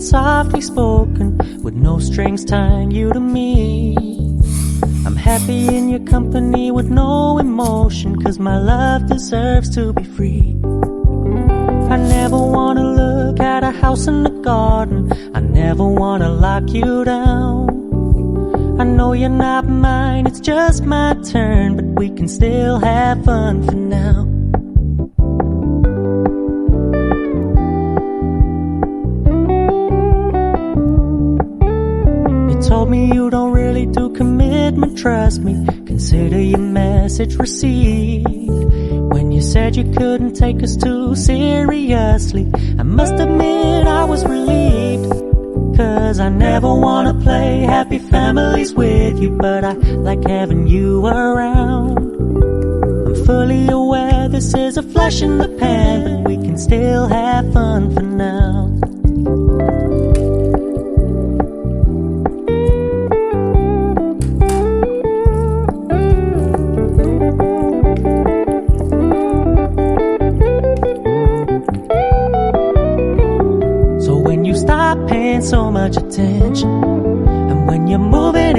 it's softly spoken, with no strings tying you to me. I'm happy in your company with no emotion, 'cause my love deserves to be free. I never wanna look at a house in the garden, I never wanna lock you down. I know you're not mine, it's just my turn, but we can still have fun for now. You told me you don't really do commitment, trust me, consider your message received. When you said you couldn't take us too seriously, I must admit I was relieved. 'Cause I never wanna play happy families with you, but I like having you around. I'm fully aware this is a flash in the pan, but we can still have fun for now. So when you stop paying so much attention, and when you're moving